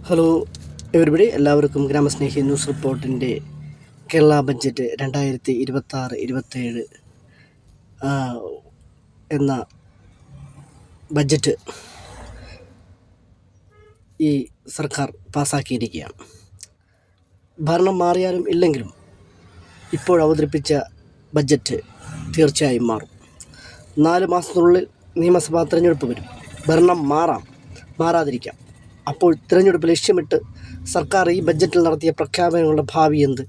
Hello everybody, എല്ലാവർക്കും ഗ്രാമസ്നേഹി news റിപ്പോർട്ടിൻ്റെ Kerala budget 2026-27 എന്ന ബഡ്ജറ്റ് ഈ സർക്കാർ പാസ്സാക്കിയിരിക്കുകയാണ്. ഭരണം മാറിയാലും ഇല്ലെങ്കിലും ഇപ്പോൾ അവതരിപ്പിച്ച ബഡ്ജറ്റ് തീർച്ചയായും മാറും. 4 മാസത്തിനുള്ളിൽ നിയമസഭാ തിരഞ്ഞെടുപ്പ് വരും. ഭരണം മാറാതിരിക്കാം. അപ്പോൾ തിരഞ്ഞെടുപ്പ് ലക്ഷ്യമിട്ട് സർക്കാർ ഈ ബഡ്ജറ്റിൽ നടത്തിയ പ്രഖ്യാപനങ്ങളുടെ ഭാവി എന്ത്?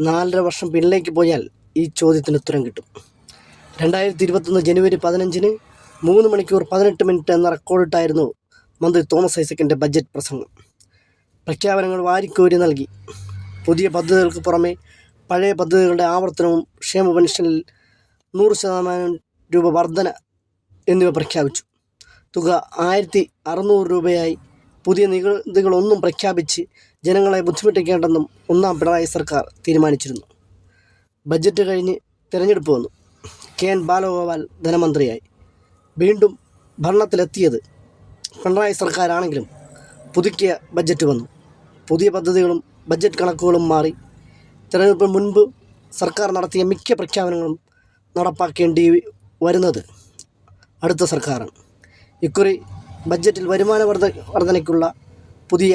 4.5 വർഷം പിന്നിലേക്ക് പോയാൽ ഈ ചോദ്യത്തിന് ഉത്തരം കിട്ടും. 2021 ജനുവരി 15-ന് 3 മണിക്കൂർ 18 മിനിറ്റ് എന്ന റെക്കോർഡിട്ടായിരുന്നു മന്ത്രി തോമസ് ഐസക്കിൻ്റെ ബഡ്ജറ്റ് പ്രസംഗം. പ്രഖ്യാപനങ്ങൾ വാരിക്കോരി നൽകി. പുതിയ പദ്ധതികൾക്ക് പുറമെ പഴയ പദ്ധതികളുടെ ആവർത്തനവും ക്ഷേമ പെൻഷനിൽ 100% രൂപ വർധന എന്നിവ പ്രഖ്യാപിച്ചു. തുക 1600 രൂപയായി. പുതിയ നികുതികളൊന്നും പ്രഖ്യാപിച്ച് ജനങ്ങളെ ബുദ്ധിമുട്ടിക്കേണ്ടെന്നും ഒന്നാം പിണറായി സർക്കാർ തീരുമാനിച്ചിരുന്നു. ബഡ്ജറ്റ് കഴിഞ്ഞ് തിരഞ്ഞെടുപ്പ് വന്നു. KN ബാലഗോപാൽ ധനമന്ത്രിയായി. വീണ്ടും ഭരണത്തിലെത്തിയത് പിണറായി സർക്കാരാണെങ്കിലും പുതുക്കിയ ബഡ്ജറ്റ് വന്നു. പുതിയ പദ്ധതികളും ബഡ്ജറ്റ് കണക്കുകളും മാറി. തിരഞ്ഞെടുപ്പിന് മുൻപ് സർക്കാർ നടത്തിയ മിക്ക പ്രഖ്യാപനങ്ങളും നടപ്പാക്കേണ്ടി വരുന്നത് അടുത്ത സർക്കാരാണ്. ഇക്കുറി ബഡ്ജറ്റിൽ വരുമാന വർധനയ്ക്കുള്ള പുതിയ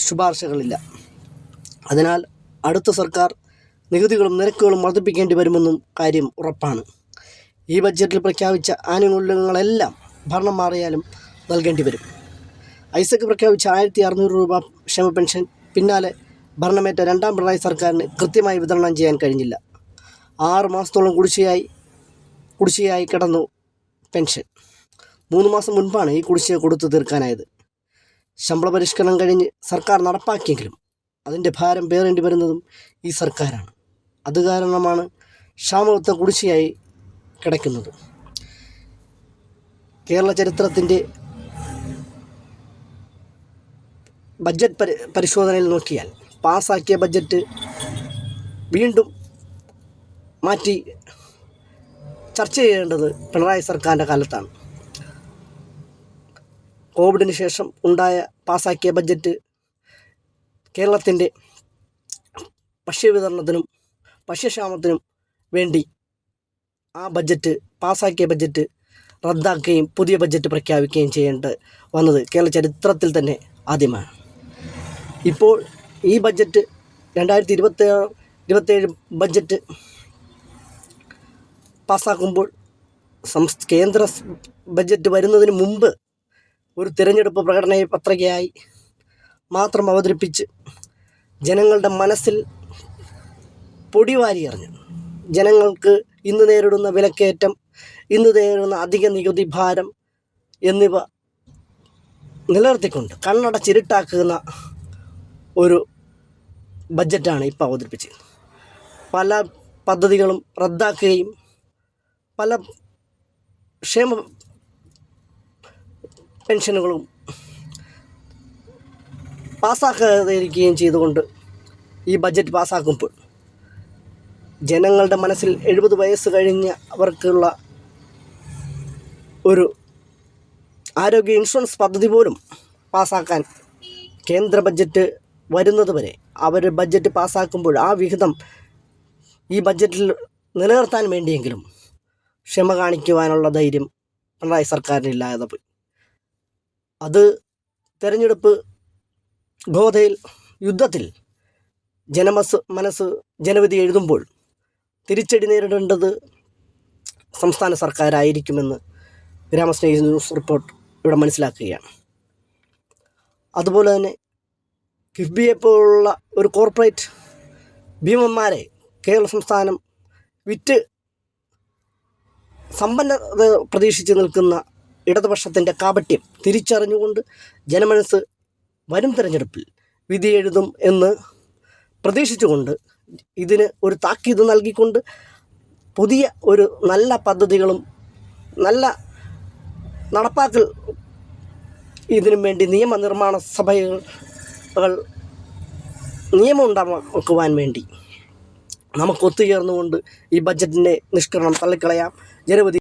ശുപാർശകളില്ല. അതിനാൽ അടുത്ത സർക്കാർ നികുതികളും നിരക്കുകളും വർദ്ധിപ്പിക്കേണ്ടി വരുമെന്നും കാര്യം ഉറപ്പാണ്. ഈ ബഡ്ജറ്റിൽ പ്രഖ്യാപിച്ച ആനുകൂല്യങ്ങളെല്ലാം ഭരണം മാറിയാലും നൽകേണ്ടി വരും. ഐസക് പ്രഖ്യാപിച്ച 1600 രൂപ ക്ഷേമ പെൻഷൻ പിന്നാലെ ഭരണമേറ്റ രണ്ടാം പിണറായി സർക്കാരിന് കൃത്യമായി വിതരണം ചെയ്യാൻ കഴിഞ്ഞില്ല. 6 മാസത്തോളം കുടിശ്ശികയായി കിടന്നു പെൻഷൻ. 3 മാസം മുൻപാണ് ഈ കുടിശ്ശിക കൊടുത്തു തീർക്കാനായത്. ശമ്പള പരിഷ്കരണം കഴിഞ്ഞ് സർക്കാർ നടപ്പാക്കിയെങ്കിലും അതിൻ്റെ ഭാരം പേറേണ്ടി വരുന്നതും ഈ സർക്കാരാണ്. അത് കാരണമാണ് ക്ഷാമബത്ത കുടിശ്ശികയായി കിടക്കുന്നത്. കേരള ചരിത്രത്തിൻ്റെ ബഡ്ജറ്റ് പരിശോധനയിൽ നോക്കിയാൽ പാസ്സാക്കിയ ബഡ്ജറ്റ് വീണ്ടും മാറ്റി ചർച്ച ചെയ്യേണ്ടത് പിണറായി സർക്കാരിൻ്റെ കാലത്താണ്. കോവിഡിന് ശേഷം പാസ്സാക്കിയ ബഡ്ജറ്റ് കേരളത്തിൻ്റെ ഭക്ഷ്യവിതരണത്തിനും ഭക്ഷ്യക്ഷാമത്തിനും വേണ്ടി ആ ബഡ്ജറ്റ് പാസ്സാക്കിയ ബഡ്ജറ്റ് റദ്ദാക്കുകയും പുതിയ ബഡ്ജറ്റ് പ്രഖ്യാപിക്കുകയും ചെയ്യേണ്ടത് വന്നത് കേരള ചരിത്രത്തിൽ തന്നെ ആദ്യമാണ്. ഇപ്പോൾ ഈ ബഡ്ജറ്റ് 2026-27 ബഡ്ജറ്റ് പാസ്സാക്കുമ്പോൾ കേന്ദ്ര ബഡ്ജറ്റ് വരുന്നതിന് മുമ്പ് ഒരു തിരഞ്ഞെടുപ്പ് പ്രകടന പത്രികയായി മാത്രം അവതരിപ്പിച്ച് ജനങ്ങളുടെ മനസ്സിൽ പൊടിവാരി എറിഞ്ഞു. ജനങ്ങൾക്ക് ഇന്ന് നേരിടുന്ന വിലക്കയറ്റം, ഇന്ന് നേരിടുന്ന അധിക നികുതി ഭാരം എന്നിവ നിലനിർത്തിക്കൊണ്ട് കണ്ണടച്ചിരുട്ടാക്കുന്ന ഒരു ബഡ്ജറ്റാണ് ഇപ്പോൾ അവതരിപ്പിച്ചത്. പല പദ്ധതികളും റദ്ദാക്കുകയും പല ക്ഷേമ പെൻഷനുകളും പാസ്സാക്കാതിരിക്കുകയും ചെയ്തുകൊണ്ട് ഈ ബഡ്ജറ്റ് പാസ്സാക്കുമ്പോൾ ജനങ്ങളുടെ മനസ്സിൽ 70 വയസ്സ് കഴിഞ്ഞ അവർക്കുള്ള ഒരു ആരോഗ്യ ഇൻഷുറൻസ് പദ്ധതി പോലും പാസ്സാക്കാൻ കേന്ദ്ര ബഡ്ജറ്റ് വരുന്നത് വരെ അവർ ബഡ്ജറ്റ് പാസ്സാക്കുമ്പോൾ ആ വിഹിതം ഈ ബഡ്ജറ്റിൽ നിലനിർത്താൻ വേണ്ടിയെങ്കിലും ക്ഷമ കാണിക്കുവാനുള്ള ധൈര്യം പിണറായി സർക്കാരിനില്ലാതെ പോയി. അത് തെരഞ്ഞെടുപ്പ് ഗോതയിൽ യുദ്ധത്തിൽ ജനവിധി എഴുതുമ്പോൾ തിരിച്ചടി നേരിടേണ്ടത് സംസ്ഥാന സർക്കാരായിരിക്കുമെന്ന് ഗ്രാമസ്നേഹി ന്യൂസ് റിപ്പോർട്ട് ഇവിടെ മനസ്സിലാക്കുകയാണ്. അതുപോലെ തന്നെ കിഫ്ബിയെ പോലുള്ള ഒരു കോർപ്പറേറ്റ് ഭീമന്മാരെ കേരള സംസ്ഥാനം വിറ്റ് സമ്പന്നത പ്രതീക്ഷിച്ച് നിൽക്കുന്ന ഇടതുപക്ഷത്തിൻ്റെ കാപട്യം തിരിച്ചറിഞ്ഞുകൊണ്ട് ജനമനസ്സ് വരും തിരഞ്ഞെടുപ്പിൽ വിധി എഴുതും എന്ന് പ്രതീക്ഷിച്ചുകൊണ്ട് ഇതിന് ഒരു താക്കീത് നൽകിക്കൊണ്ട് പുതിയ ഒരു നല്ല പദ്ധതികളും നല്ല നടപ്പാക്കൽ ഇതിനു വേണ്ടി നിയമനിർമ്മാണ സഭകൾ നിയമം ഉണ്ടാക്കുവാൻ വേണ്ടി നമുക്ക് ഒത്തുചേർന്നുകൊണ്ട് ഈ ബഡ്ജറ്റിൻ്റെ നിഷ്കരണം തള്ളിക്കളയാം. ജനവിധി